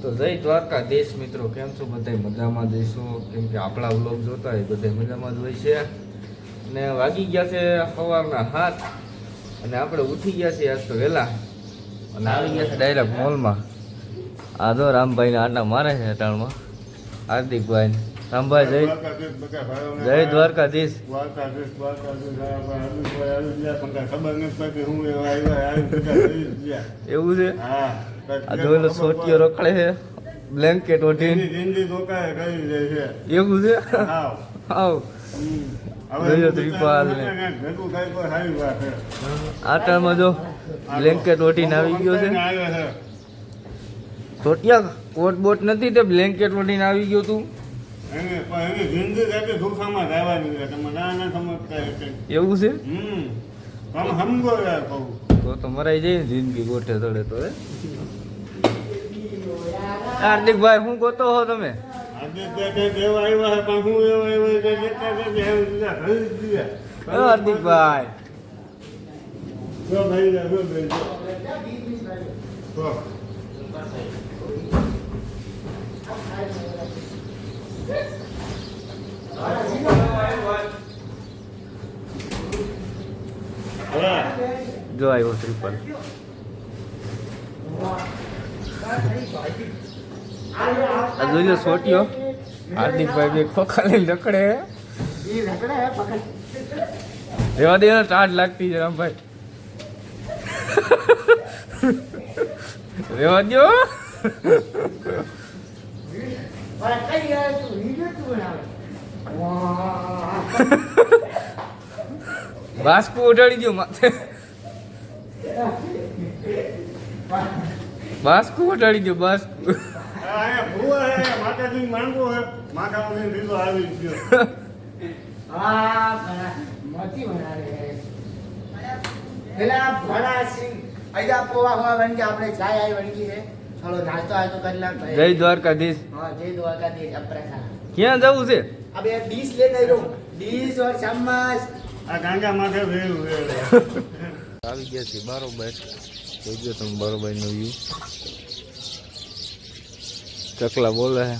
તો જય દ્વારકાધીશ મિત્રો, કેમ છો બધા? મજામાં જઈશું, કેમ કે આપણા વ્લોગ જોતા હોય બધા મજામાં જ હોય છે. અને વાગી ગયા છે સવારના 7 અને આપણે ઉઠી ગયા છીએ આજ તો વહેલા અને આવી ગયા છે ડાયરેક્ટ મોલમાં. આ જો રામભાઈને આટા મારે છે અટાણમાં, હાર્દિકભાઈ. રામભાઈ જય દ્વારકાધીશ. એવું છે? આ જોયેલો સોટીઓ રખડે છે બ્લેન્કેટ ઓઢીને. એવું છે? આવ આટામાં જો બ્લેન્કેટ ઓઢીને આવી ગયો છે. સોટિયા કોટ બોટ નથી તે બ્લેન્કેટ ઓઢીને આવી ગયો તું. એવું છે? તો મરાઈ જાય જિંદગી ગોઠે તળે તો. હાર્દિકભાઈ શું ગોતો હો તમે? હાર્દિકભાઈ જો આવ્યો ત્રિપલ. આ જોઈ સોટીઓ હાર્દિકભાઈ બે ખોખા લઈને રખડે. રેવા દે, ટાઢ લાગતી છે રામભાઈ. રેવા દો. બાસ્કુ ઉડાડી દો માથે. બાસ્કુ ઉડાડી દો. બાસ્કુ જય દ્વારકાધીશ. ક્યાં જવું છે? આવી ગયા છે બારોબાર. જોજો તમે બારોબાર નો વ્યૂ. ચકલા બોલે છે.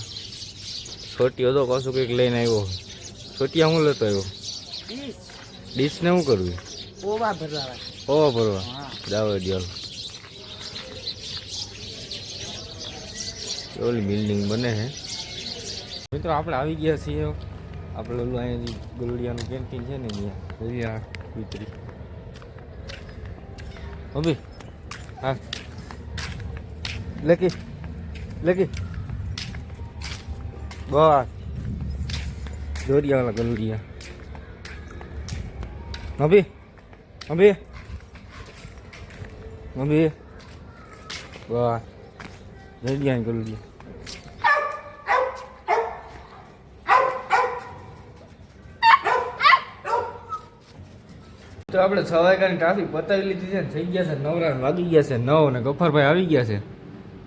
છોટી હતો કશું કંઈક લઈને આવ્યો. છોટિયા હું લેતો આવ્યો? ડીશ ને શું કરવું? ઓવા ભરવા જાવ દિયાલ. ઓલી બિલ્ડિંગ બને છે મિત્રો. આપણે આવી ગયા છીએ. આપણે ઓલું અહીંયા ગલુડિયાનું કેન્ટીન છે ને ત્યાં વિતરી અભી. હા લેકી બસ દોરિયાવાળા ગલુડિયા. અભી બસ દોરિયા ગલુડિયા. તો આપણે 6 વાગ્યાની ટ્રાફિક પતાવી લીધી છે ને થઈ ગયા છે નવરા. વાગી ગયા છે 9 અને ગફ્ફરભાઈ આવી ગયા છે.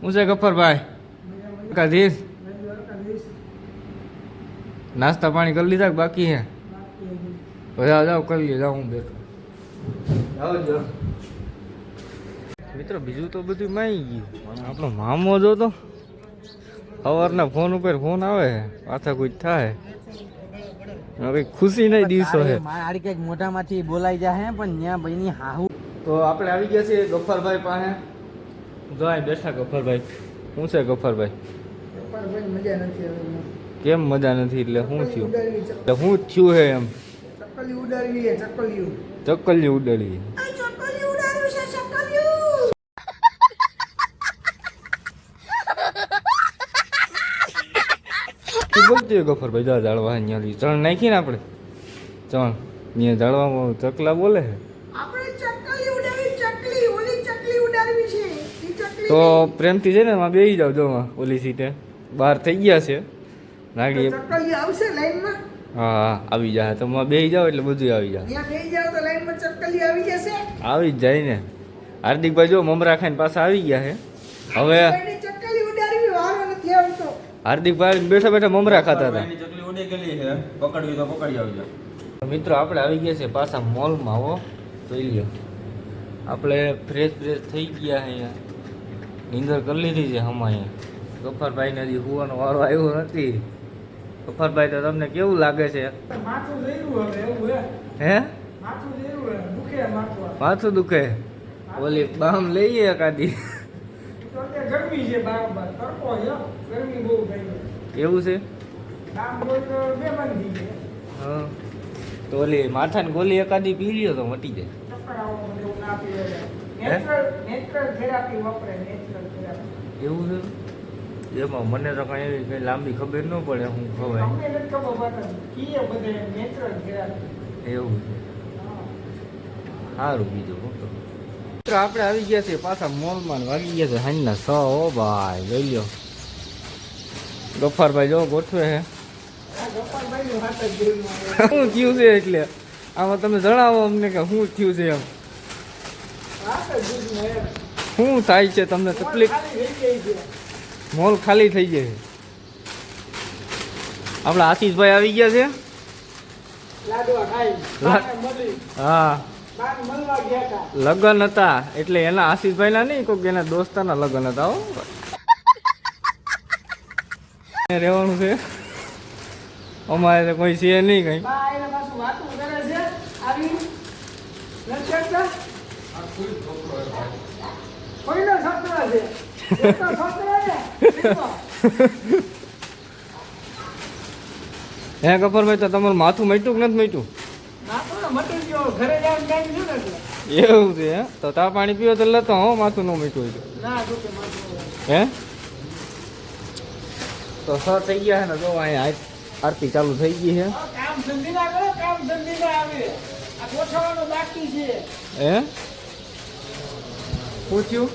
શું છે ગફ્ફરભાઈ? દ્વારકાધીશ. નાસ્તા પાણી કરી લીધા કે બાકી હે? બધા જાઓ કરી લઈએ. જાઓ હું બેઠો. જાઓ મિત્રો. બીજું તો બધું માઈ ગયું. આપણો મામો જો તો સવારના ફોન ઉપર ફોન આવે પાછા કોઈ થાય. હવે ખુશી નહીં દિવસો છે. મારી કઈક મોઢામાંથી બોલાઈ જાય પણ ત્યાં ભાઈની હાહુ. તો આપણે આવી ગયા છીએ ગફ્ફરભાઈ પાસે. જો અહીં બેઠા ગફ્ફરભાઈ. શું છે ગફ્ફરભાઈ? મજા નથી. કેમ મજા નથી? એટલે શું થયું? એટલે શું થયું હે એમ? ચકલી ઉડાડવી છે. ચકલી ઉડાડી. બોલતી ગફ્ફરભાઈ. જા જાળવા અહીંયા ચણ નાખી ને આપણે. ચણ ત્યાં જાળવામાં ચકલા બોલે છે. તો પ્રેમથી છે ને એમાં બેસી જાવ. જો ઓલી સીટે બહાર થઈ ગયા છે નાગડી. હા આવી જાય. તો બેસી જાવ એટલે બધું આવી જાય. આવી જ જાય ને. હાર્દિકભાઈ જો મમરા ખાઈને પાછા આવી ગયા છે. હવે હાર્દિકભાઈ બેઠા બેઠા મમરા ખાતા હતા. મિત્રો આપણે આવી ગયા છે પાછા મોલમાં. હો જોઈ લ્યો. આપણે ફ્રેશ થઈ ગયા અહીંયા. નીંદર કરી લીધી છે હમ અહીંયા. ગફારભાઈ ને હજી હુવાનો વારો આવ્યો નથી. ગફારભાઈ તો તમને કેવું લાગે છે? માથું જઈરું હવે એવું હે. હે માથું જઈરું હે દુખે માથું. માથું દુખે? ઓલી બામ લઈએ એકાદી. તો કે ગરમી છે બરાબર તડકો છે ગરમી બહુ થઈ ગઈ. એવું છે? કામ કોઈ તો બે બંધી છે. હા તો ઓલી માથાની ગોળી એકાદી પી લ્યો તો મટી જાય. ચક્કર આવો એવું ના પીવે. હે? નેચરલ થેરાપી વપરે નેચરલ થેરાપી. એવું છે? એમાં મને તો કઈ એવી કઈ લાંબી ખબર ન પડે હું ખવાય. અમને નથી ખબર પડે કીએ બધે નેચરલ થેરાપી. એવું છે? સારું બીજું હું તો. મિત્રો આપણે આવી ગયા છીએ પાછા મોલમાં ને વાગી ગયા છે સાંજના 6. ઓ ભાઈ લઈ લ્યો. ગફારભાઈ જો ગોઠવે હે. આ ગોપાલભાઈનું હાથ જ દિલમાં આવે. શું થયું છે એટલે આમાં તમે જણાવો અમને કે શું થયું છે એમ. હાથ જ દિલમાં એમ. શું થાય છે તમને તકલીફ? ખાલી થઈ ગઈ છે. મોલ ખાલી થઈ જાય છે. આપણા આશીષભાઈ આવી ગયા છે. લાડવા ખાઈ બાને મળી હા બાને મળવા ગયા હતા. લગ્ન હતા એટલે એના આશીષભાઈના નહીં કોઈક એના દોસ્તાના લગ્ન હતા. હો રહેવાનું છે અમારે તો કોઈ છે નહીં કઈ. બા એને પાછું વાતું કરે છે આવી નથી કરતા કોઈનો છોકરો છે એક તો છોકરો ને એનો. હે ગફરભાઈ તો તમારું માથું મટ્યું કે નથી મટ્યું? નાતો ને મટી ગયો ઘરે જઈને જાય છે ને એટલે એવું છે હે? તો તા પાણી પીવો તો લેતો હો માથું ન મટ્યું હોય તો. ના દુખે માથું. હે તો થઈ ગયા છે ને જો અહીંયા આરતી ચાલુ થઈ ગઈ છે. કામ ધંધી ના કરો કામ ધંધી ના આવે આ ગોઠવવાનું બાકી છે. હે પૂછ્યું?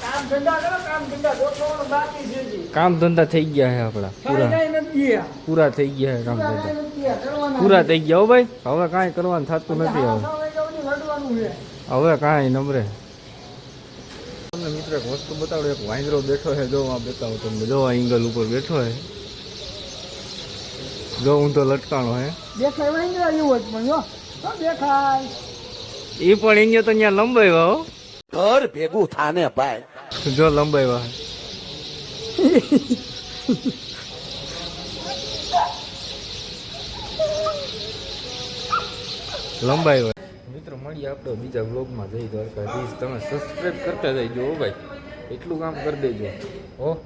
કામ ધંધા કરો કામ ધંધા ગોઠવવાનું બાકી છે જી. કામ ધંધા થઈ ગયા છે આપણા ખાઈ પૂરા જાય નથી ગયા. પૂરા થઈ ગયા છે કામ પૂરા ધંધા કાંઈ નથી ગયા. કરવાના પૂરા છે. થઈ ગયા હો ભાઈ. હવે કાંઈ કરવાનું થતું નથી. હા, હવે સવારે જવાની વળવાનું છે. હવે કાંઈ નમરે. તમને મિત્રો એક વસ્તુ બતાડો. એક વાંદરો બેઠો છે જો આ બતાવો તમને. જો આ એંગલ ઉપર બેઠો છે. જો હું તો લટકાણો હે. દેખાય વાંદરા જેવો જ પણ જો હા, દેખાય એ પણ અહીંયા તો અહીંયા લંબાવ્યા હો. ઘર ભેગું થાને ભાઈ. જો લંબાવ્યા હે. લંબાવ્યા. મિત્રો મળીએ આપણે બીજા વ્લોગમાં. જઈ દ્વારકાધીશ. તમે સબસ્ક્રાઈબ કરતા જઈજો હો ભાઈ. એટલું કામ કરી દેજો હો.